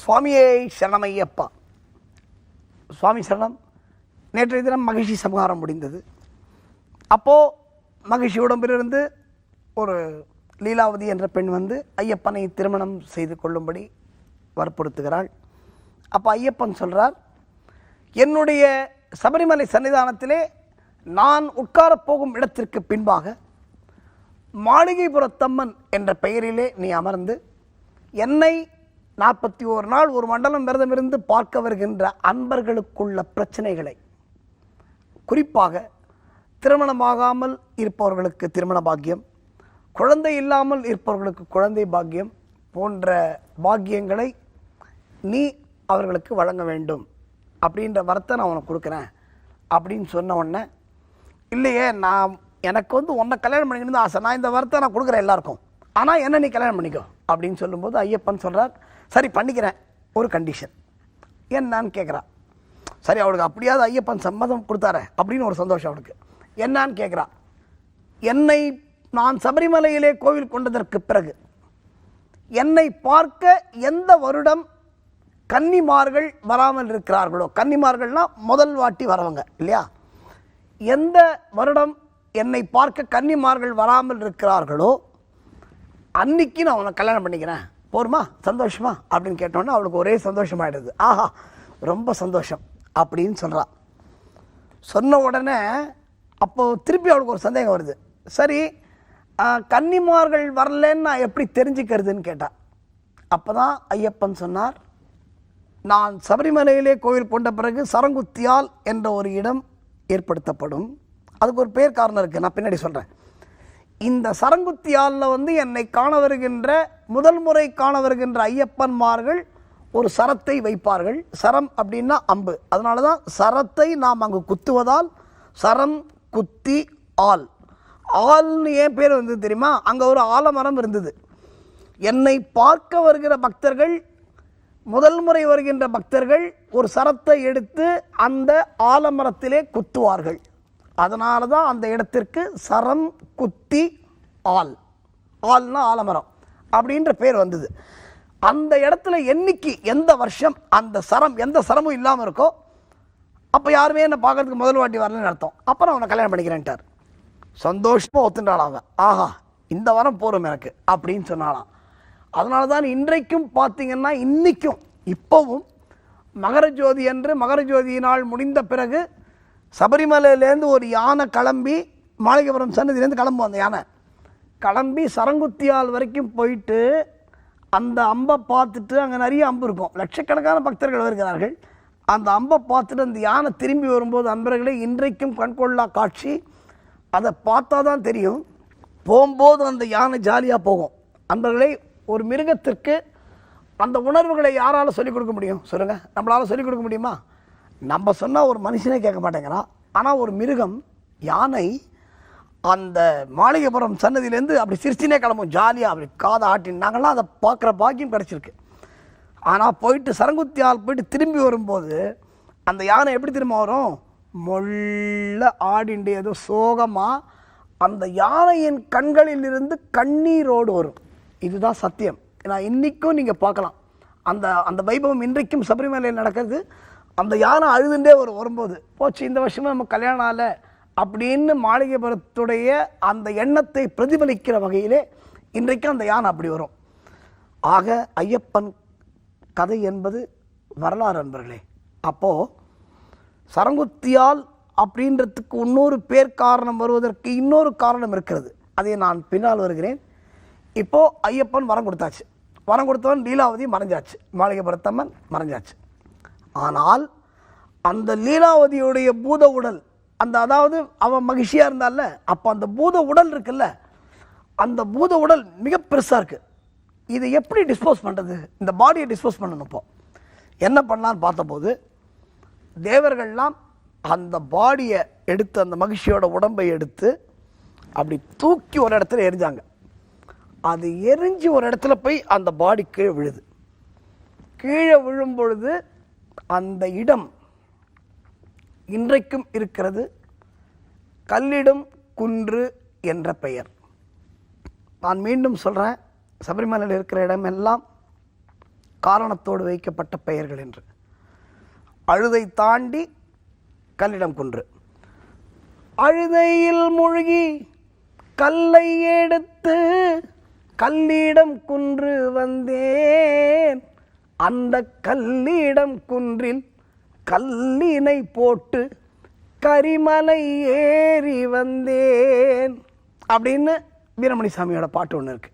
சுவாமியே சரணமையப்பா. சுவாமி சரணம். நேற்றைய தினம் மகிழ்ச்சி சம்ஹாரம் முடிந்தது. அப்போது மகிழ்ச்சி உடம்பிலிருந்து ஒரு லீலாவதி என்ற பெண் வந்து ஐயப்பனை திருமணம் செய்து கொள்ளும்படி வற்புறுத்துகிறாள். அப்போ ஐயப்பன் சொல்கிறார், என்னுடைய சபரிமலை சன்னிதானத்திலே நான் உட்காரப்போகும் இடத்திற்கு பின்பாக மாளிகைபுரத்தம்மன் என்ற பெயரிலே நீ அமர்ந்து என்னை 41 நாள் ஒரு மண்டலம் விரதமிருந்து பார்க்க வருகின்ற அன்பர்களுக்குள்ள பிரச்சனைகளை, குறிப்பாக திருமணமாகாமல் இருப்பவர்களுக்கு திருமண பாக்கியம், குழந்தை இல்லாமல் இருப்பவர்களுக்கு குழந்தை பாக்கியம் போன்ற பாக்கியங்களை நீ அவர்களுக்கு வழங்க வேண்டும் அப்படின்ற வரத்தை நான் உனக்கு கொடுக்குறேன் அப்படின்னு சொன்ன உடனே, இல்லையே எனக்கு வந்து உன்னை கல்யாணம் பண்ணிக்கணும் ஆசை, நான் இந்த வரத்தை நான் கொடுக்குறேன் எல்லாருக்கும், ஆனால் என்ன நீ கல்யாணம் பண்ணிக்கோ அப்படின்னு சொல்லும்போது ஐயப்பன் சொல்கிறார், சரி பண்ணிக்கிறேன், ஒரு கண்டிஷன் என்னான்னு கேட்குறா. சரி, அவளுக்கு அப்படியாவது ஐயப்பன் சம்மதம் கொடுத்தாரு அப்படின்னு ஒரு சந்தோஷம் அவளுக்கு. என்னான்னு கேட்குறா, என்னை நான் சபரிமலையிலே கோவில் கொண்டதற்கு பிறகு என்னை பார்க்க எந்த வருடம் கன்னிமார்கள் வராமல் இருக்கிறார்களோ, கன்னிமார்கள்னால் முதல் வாட்டி வரவங்க இல்லையா, எந்த வருடம் என்னை பார்க்க கன்னிமார்கள் வராமல் இருக்கிறார்களோ அன்னைக்கு நான் உன்னை கல்யாணம் பண்ணிக்கிறேன், போருமா, சந்தோஷமா அப்படின்னு கேட்டோன்னா அவளுக்கு ஒரே சந்தோஷமாயிடுது. ஆஹா, ரொம்ப சந்தோஷம் அப்படின்னு சொல்கிறா. சொன்ன உடனே அப்போது திருப்பி அவளுக்கு ஒரு சந்தேகம் வருது. சரி, கன்னிமார்கள் வரலன்னு நான் எப்படி தெரிஞ்சுக்கிறதுன்னு கேட்டா. அப்போ தான் ஐயப்பன் சொன்னார், நான் சபரிமலையிலே கோவில் கொண்ட பிறகு சரங்குத்தியால் என்ற ஒரு இடம் ஏற்படுத்தப்படும். அதுக்கு ஒரு பேர் காரணம் இருக்குது, நான் பின்னாடி சொல்கிறேன். இந்த சரங்குத்தியாலில் வந்து என்னை காண வருகின்ற முதல் முறை காண வருகின்ற ஐயப்பன்மார்கள் ஒரு சரத்தை வைப்பார்கள். சரம் அப்படின்னா அம்பு, அதனால தான் சரத்தை நாம் அங்கு குத்துவதால் சரம் குத்தி ஆல். ஆல்னு ஏன் பேர் வந்து தெரியுமா, அங்கே ஒரு ஆலமரம் இருந்தது. என்னை பார்க்க வருகிற பக்தர்கள், முதல் முறை வருகின்ற பக்தர்கள் ஒரு சரத்தை எடுத்து அந்த ஆலமரத்திலே குத்துவார்கள். அதனால தான் அந்த இடத்திற்கு சரம் குத்தி ஆல், ஆல்னா ஆலமரம் அப்படின்ற பேர் வந்தது. அந்த இடத்துல என்னைக்கு எந்த வருஷம் அந்த சரம் எந்த சரமும் இல்லாமல் இருக்கோ அப்போ யாருமே என்னை பார்க்கறதுக்கு முதல் வாட்டி வரலன்னு அர்த்தம். அப்புறம் அவனை கல்யாணம் பண்ணிக்கிறேன்ட்டார். சந்தோஷமாக ஒத்துண்டாளாங்க. ஆஹா, இந்த வாரம் போகிறோம் எனக்கு அப்படின்னு சொன்னாலாம். அதனால தான் இன்றைக்கும் பார்த்தீங்கன்னா, இன்றைக்கும் இப்போவும் மகரஜோதி என்று மகரஜோதி நாள் முடிந்த பிறகு சபரிமலையிலேருந்து ஒரு யானை கிளம்பி மாளிகைபுரம் சன்னதியிலேருந்து கிளம்பும். அந்த யானை கிளம்பி சரங்குத்தியால் வரைக்கும் போயிட்டு அந்த அம்பை பார்த்துட்டு, அங்கே நிறைய அம்பு இருக்கும், லட்சக்கணக்கான பக்தர்கள் வருகிறார்கள். அந்த அம்பை பார்த்துட்டு அந்த யானை திரும்பி வரும்போது அன்பர்களே, இன்றைக்கும் கண்கொள்ளா காட்சி. அதை பார்த்தா தான் தெரியும். போகும்போது அந்த யானை ஜாலியாக போகும். அன்பர்களே, ஒரு மிருகத்திற்கு அந்த உணர்வுகளை யாரால் சொல்லிக் கொடுக்க முடியும் சொல்லுங்கள்? நம்மளால் சொல்லிக் கொடுக்க முடியுமா? நம்ம சொன்னால் ஒரு மனுஷனே கேட்க மாட்டேங்கிறான். ஆனால் ஒரு மிருகம், யானை, அந்த மாளிகைபுரம் சன்னதியிலேருந்து அப்படி சிரிச்சினே கிளம்பும் ஜாலியாக, அப்படி காதை ஆட்டின். நாங்கள்லாம் அதை பார்க்குற பாக்கியம் கிடச்சிருக்கு. ஆனால் போயிட்டு சரங்குத்தியால் போயிட்டு திரும்பி வரும்போது அந்த யானை எப்படி திரும்ப வரும்? மொள்ள ஆடிண்டு ஏதோ சோகமாக அந்த யானையின் கண்களிலிருந்து கண்ணீரோடு வரும். இதுதான் சத்தியம். ஏன்னா இன்றைக்கும் நீங்கள் பார்க்கலாம், அந்த அந்த வைபவம் இன்றைக்கும் சபரிமலையில் நடக்கிறது. அந்த யானை அழுதுண்டே வரும்போது, போச்சு இந்த வருஷமே நம்ம கல்யாணம் ஆகல அப்படின்னு மாளிகைபுரத்துடைய அந்த எண்ணத்தை பிரதிபலிக்கிற வகையிலே இன்றைக்கும் அந்த யானை அப்படி வரும். ஆக ஐயப்பன் கதை என்பது வரலாறு அன்பர்களே. அப்போது சரங்குத்தியால் அப்படின்றதுக்கு இன்னொரு பேர் காரணம் வருவதற்கு இன்னொரு காரணம் இருக்கிறது. அதை நான் பின்னால் வருகிறேன். இப்போது ஐயப்பன் வரம் கொடுத்தாச்சு. வரம் கொடுத்தவன் லீலாவதி மறைஞ்சாச்சு, மாளிகைபுரத்தம்மன் மறைஞ்சாச்சு. ஆனால் அந்த லீலாவதியுடைய பூத உடல், அந்த அதாவது அவன் மகிழ்ச்சியாக இருந்தால, அப்போ அந்த பூத உடல் இருக்குல்ல, அந்த பூத உடல் மிக பெருசாக இருக்குது. இதை எப்படி டிஸ்போஸ் பண்ணுறது? இந்த பாடியை டிஸ்போஸ் பண்ணணும். இப்போ என்ன பண்ணலான்னு பார்த்தபோது தேவர்கள்லாம் அந்த பாடியை எடுத்து, அந்த மகிழ்ச்சியோட உடம்பை எடுத்து அப்படி தூக்கி ஒரு இடத்துல எரிஞ்சாங்க. அது எரிஞ்சு ஒரு இடத்துல போய் அந்த பாடி கீழே விழுது. கீழே விழும் பொழுது அந்த இடம் இன்றைக்கும் இருக்கிறது கல்லிடும் குன்று என்ற பெயர். நான் மீண்டும் சொல்கிறேன், சபரிமலையில் இருக்கிற இடமெல்லாம் காரணத்தோடு வைக்கப்பட்ட பெயர்கள் என்று. அழுதை தாண்டி கல்லிடம் குன்று. அழுதையில் மூழ்கி கல்லை எடுத்து கல்லிடம் குன்று வந்தேன், அந்த கல்லிடம் குன்றில் கல்லினை போட்டு கரிமலை ஏறி வந்தேன் அப்படின்னு வீரமணி சாமியோட பாட்டு ஒன்று இருக்கு.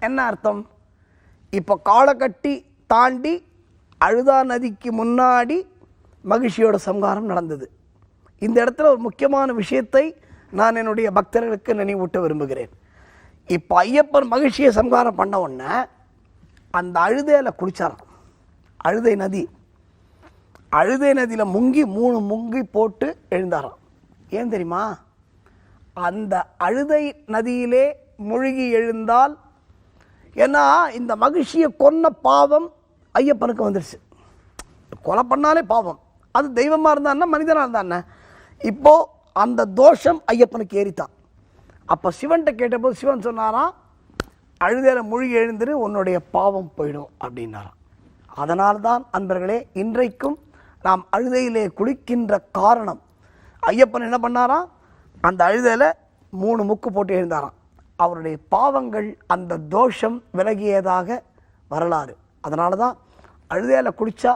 என்ன அர்த்தம்? இப்போ காலக்கட்டி தாண்டி அழுதா நதிக்கு முன்னாடி மகிழ்ச்சியோட சம்ஹாரம் நடந்தது. இந்த இடத்துல ஒரு முக்கியமான விஷயத்தை நான் என்னுடைய பக்தர்களுக்கு நினைவூட்ட விரும்புகிறேன். இப்போ ஐயப்பன் மகிழ்ச்சியை சம்ஹாரம் பண்ண உடனே அந்த அழுதையில் குளிச்சாராம். அழுதை நதி, அழுதை நதியில் முங்கி 3 முங்கி போட்டு எழுந்தாராம். ஏன் தெரியுமா? அந்த அழுதை நதியிலே மூழ்கி எழுந்தால், ஏன்னா இந்த மகிழ்ச்சியை கொன்ன பாவம் ஐயப்பனுக்கு வந்துருச்சு. கொலை பண்ணாலே பாவம், அது தெய்வமாக இருந்தான்னா மனிதனாக இருந்தானே. இப்போது அந்த தோஷம் ஐயப்பனுக்கு ஏறித்தான். அப்போ சிவன்கிட்ட கேட்டபோது சிவன் சொன்னாராம், அழுதையில் மூழ்கி எழுந்துரு, உன்னுடைய பாவம் போயிடும் அப்படின்னாராம். அதனால்தான் அன்பர்களே, இன்றைக்கும் நாம் அழுதையிலே குளிக்கின்ற காரணம், ஐயப்பன் என்ன பண்ணாராம், அந்த அழுதையில் 3 முக்கு போட்டு எழுந்தாராம். அவருடைய பாவங்கள், அந்த தோஷம் விலகியதாக வரலாறு. அதனால தான் அழுதையில் குளித்தா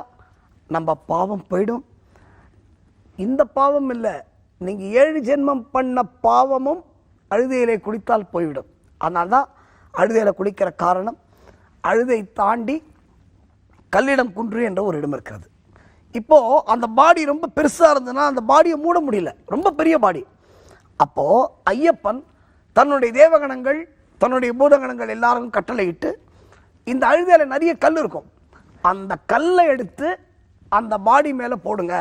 நம்ம பாவம் போயிடும். இந்த பாவம் இல்லை, நீங்கள் 7 ஜென்மம் பண்ண பாவமும் அழுதையிலே குளித்தால் போய்விடும். அதனால தான் அழுதையில் குளிக்கிற காரணம். அழுதை தாண்டி கல்லிடம் குன்று என்ற ஒரு இடம் இருக்கிறது. இப்போது அந்த பாடி ரொம்ப பெருசாக இருந்ததுன்னா அந்த பாடியை மூட முடியல, ரொம்ப பெரிய பாடி. அப்போது ஐயப்பன் தன்னுடைய தேவகணங்கள், தன்னுடைய பூதகணங்கள் எல்லாருக்கும் கட்டளையிட்டு, இந்த அழுதையில் நிறைய கல் இருக்கும், அந்த கல்லை எடுத்து அந்த பாடி மேலே போடுங்க,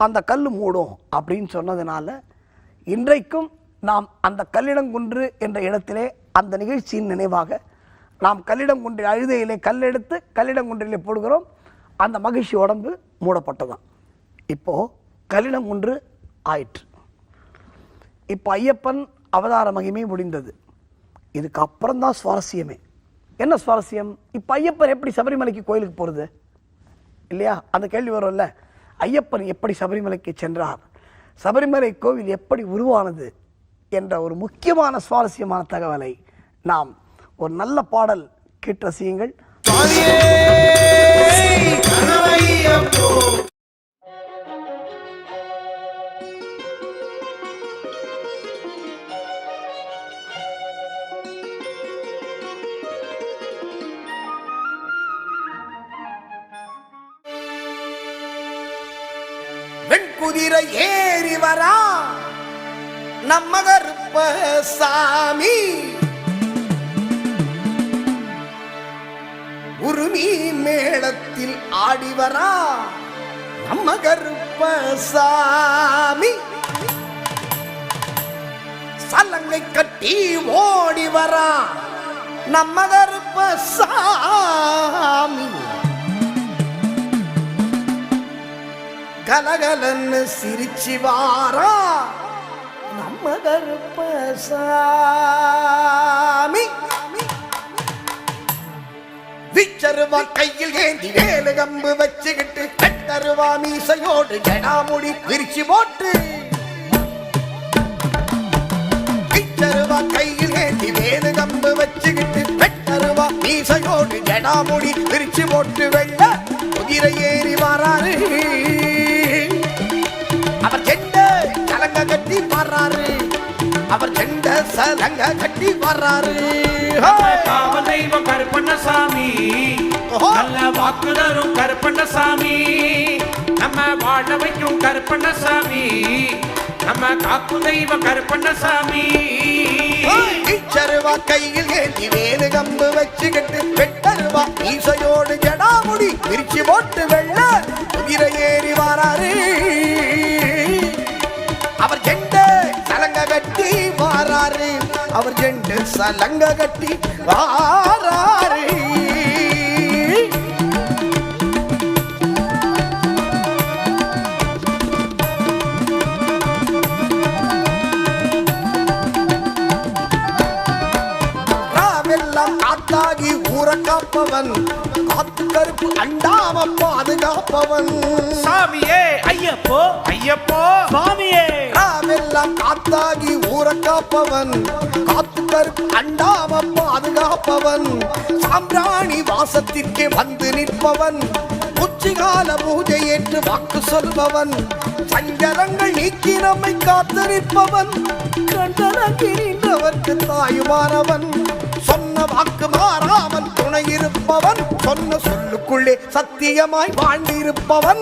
அந்த கல் மூடும் அப்படின்னு சொன்னதுனால இன்றைக்கும் நாம் அந்த கல்லிடங்குன்று என்ற இடத்திலே அந்த நிகழ்ச்சியின் நினைவாக நாம் கல்லிடங்குன்றில் அழுதையிலே கல்லெடுத்து கல்லிடங்குன்றிலே போடுகிறோம். அந்த மகிழ்ச்சி உடம்பு மூடப்பட்டதான். இப்போது கல்லிடங்குன்று ஆயிற்று. இப்போ ஐயப்பன் அவதார மகிமை முடிந்தது. இதுக்கு அப்புறம் தான் சுவாரஸ்யமே. என்ன சுவாரஸ்யம்? இப்போ ஐயப்பன் எப்படி சபரிமலைக்கு கோயிலுக்கு போகிறது இல்லையா? அந்த கேள்வி வரும்ல, ஐயப்பன் எப்படி சபரிமலைக்கு சென்றார், சபரிமலை கோவில் எப்படி உருவானது என்ற ஒரு முக்கியமான சுவாரஸ்யமான தகவலை நாம் ஒரு நல்ல பாடல் கேட்டு ரசியுங்கள். வெண்குதிரை ஏறி வரா நம்ம கருப்பசாமி, உருமி மேளத்தில் ஆடி வரா நம்ம கருப்பசாமி, சலங்கை கட்டி ஓடி வரா நம்ம கருப்பசாமி, கலகலன்னு சிரிச்சு வாரா நம்ம கருப்பசாமி, விச்சருவா கையில் ஏந்தி வேலு கம்பு வச்சுக்கிட்டு கட்டருவா மீசையோடு ஜடாமுடி விரிச்சு போட்டு, விச்சருவா கையில் ஏந்தி வேலு கம்பு வச்சுக்கிட்டு கட்டருவா மீசையோடு ஜடாமுடி விரிச்சு போட்டு வெள்ள குதிரை ஏறி வராரு, அவர் செண்ட சலங்க கட்டி வர்றாரு, அவர் செண்ட சலங்க கட்டி வர்றாரு. காவல் தெய்வம் கருப்பண்ணசாமி, நல்ல வாக்குதரும் கருப்பண்ணசாமி, நம்ம வாழ வைக்கும் கருப்பண்ணசாமி, நம்ம காப்பு தெய்வம் கருப்பண்ணசாமி. இச்சருவா கையில் ஏந்தி வேலு கம்பு வச்சுக்கிட்டு வெட்டருவா ஈசையோடு ஜடாமுடி விரிச்சு போட்டு வெள்ள குதிரை ஏறி வராரு, அவர் ஜெண்ட சலங்க கட்டி வாராரு, அவர் ஜெண்ட சலங்க கட்டி வாராரு. ஊர காப்பவன், காத்து கருப்பு அண்டாம பாதுகாப்பவன். சாமியே ஐயப்போ ஐயப்போ சுவாமியே ராவெல்லாம் காத்தாகி ஊர காப்பவன், காத்து கருப்பு அண்டாம பாதுகாப்பவன். சாம்பிராணி வாசத்திற்கே வந்து நிற்பவன், உச்சிகால பூஜை ஏற்று வாக்கு சொல்பவன். சஞ்சலங்கள் நீக்கி நம்மை காத்து நிற்பவன், கண்டனங்கி நின்றவர்க்கு தாயுமானவன். சொன்ன வாக்கு மாறாமல் துணை இருப்பவன், சொன்ன சொல்லுக்குள்ளே சத்தியமாய் வாழ்ந்திருப்பவன்.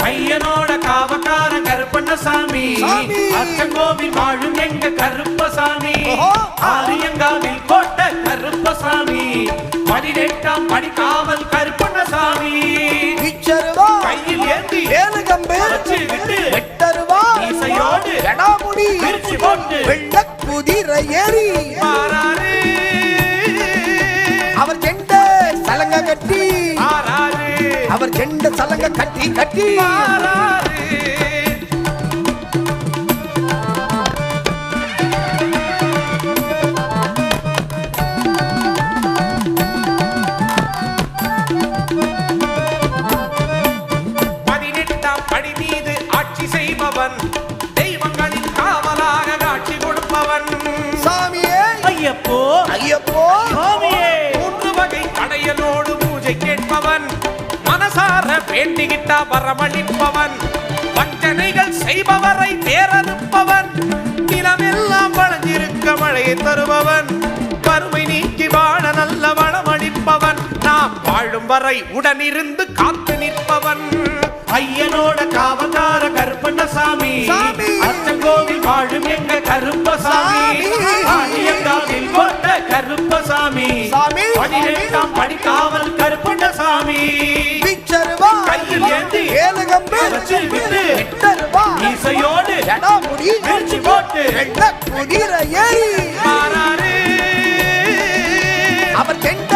ஐயனோட காவக்கார கருப்பண்ணசாமி, சாமி. அச்சங்கோவில் வாழும் எங்க கருப்பசாமி, ஓஹோ. ஆரியங்காவில் கோட்ட கருப்பசாமி, 18ஆம் படி காவல் கருப்பண்ணசாமி. இச்சருவா கையில் ஏந்தி ஏழு கம்பு வச்சு விட்டு வெட்டருவா மீசையோடு எடாமுடி பிரிச்சு போட்டு வெள்ள குதிரை ஏறி மாறாரு அவர் செண்ட சலங்க கட்டி, மாறாரு அவர் செண்ட சலங்க கட்டி கட்டி மாறாரு. தெய்வங்களின் காவலாக காட்சி கொடுப்பவன். சாமியே ஐயப்போ ஐயப்போ சுவாமியே 3 வகை கடையலோடு பூஜை கேட்பவன், மனசார வேண்டிகிட்டா வரமளிப்பவன், வஞ்சனைகள் செய்பவரை தேரனுப்பவன், நிலமெல்லாம் வளைஞ்சிருக்க மழையை தருபவன், வறுமை நீக்கி வாழ நல்ல வளமளிப்பவன், நாம் வாழும் வரை உடனிருந்து காத்து நிற்பவன். ஐயனோட காவக்கார கருப்பண்ணசாமி, சாமி. அச்சங்கோவில் வாழும் எங்க கருப்பசாமி, சாமி. ஆரியங்காவில் கோட்ட கருப்பசாமி, சாமி. 18ஆம் படி காவல் கருப்பண்ணசாமி. பிச்சருவா கையில் ஏந்தி ஏழு கம்பு வச்சு விட்டு வெட்டருவா மீசையோடு எடாமுடி பிரிச்சு போட்டு வெள்ள குதிரை ஏறி மாறாரு அவர் செண்ட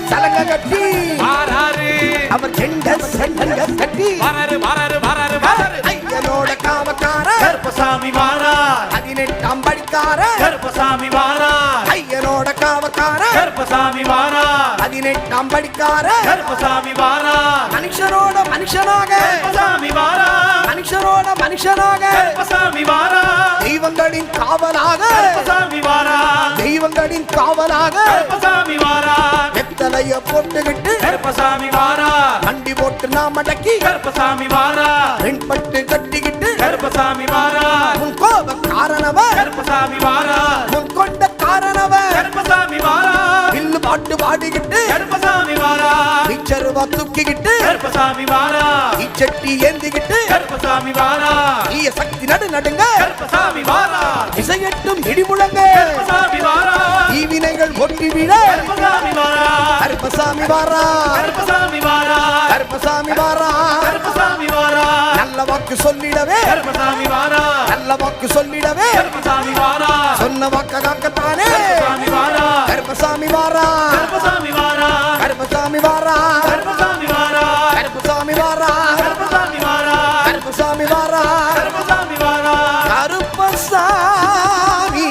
சலங்க கட்டி, மாறாரு அவர் செண்ட சலங்க கட்டி வராரு வராரு வராரு வராரு. ஐயனோட காவக்கார கருப்பசாமி வாரார், 18ஆம் படிக்கார கருப்பசாமி வாரார், ஐயனோட காவக்கார கருப்பசாமி வாரார், 18ஆம் படிக்கார கருப்பசாமி வாரார், மனுஷனோட மனுஷனாக, கருப்பசாமி வாரார், மனுஷனோட மனுஷனாக, கருப்பசாமி வாரார், தெய்வங்களின் காவலாக, கருப்பசாமி வாரார், தெய்வங்களின் காவலாக கருப்பசாமி வாரார், வெத்தலைய போட்டுக்கிட்டு கருப்பசாமி வாரார், வண்டி போட்டு நாம் அடக்கி கருப்பசாமி வாரார், வெண்பட்டு கட்டிக்கிட்டு கருப்பசாமி வாரார், உன் கோப காரணவ, கருப்பசாமி வாரார், உன் கொண்ட காரணவ, கருப்பசாமி வாரார், வில்லு பாட்டு பாடிக்கிட்டு கருப்பசாமி வாரார், இச்சருவா தூக்கிக்கிட்டு கருப்பசாமி வாரார், இச்சட்டி ஏந்திக்கிட்டு கருப்பசாமி வாரார், ஈய சக்தி நடு நடுங்க கருப்பசாமி வாரார், இசையட்டும் இடிமுழங்க, கருப்பசாமி வாரார், ஈவினைகள் ஒட்டி விட கருப்பசாமி வாரார், கருப்பசாமி வாரா, கருப்பசாமி வாரார், கருப்பசாமி வாரா, கருப்பசாமி வாரார், நல்ல வாக்கு சொல்லிடவே, கருப்பசாமி வாரார், நல்ல வாக்கு சொல்லிடவே, கருப்பசாமி வாரார், சொன்ன வாக்க காக்கத்தானே, கருப்பசாமி வாரார், கருப்பசாமி வாரா, கருப்பசாமி வாரார், கருப்பசாமி வாரா, கருப்பசாமி வாரார், கருப்பசாமி வாரா, கருப்பசாமி வாரார், கருப்பசாமி வாரா, கருப்பசாமி வாரார், கருப்பசாமி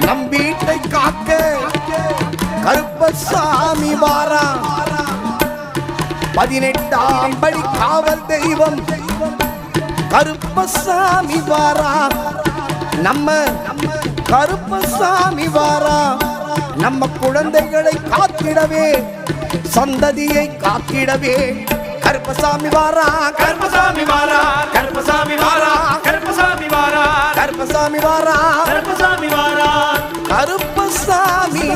நம் வீட்டை காக்க கருப்பசாமி வாரா, 18ஆம் படி காவல் தெய்வம் கருப்பசாமி வாரா, நம்ம கருப்பசாமி வாரா, நம்ம குழந்தைகளை காத்திடவே, சந்ததியை காத்திடவே கருப்பசாமி வாரா, கருப்பசாமி வாரார், கருப்பசாமி வாரார், கருப்பசாமி வாரார், கருப்பசாமி வாரா, கருப்பசாமி வாரார், கருப்பசாமி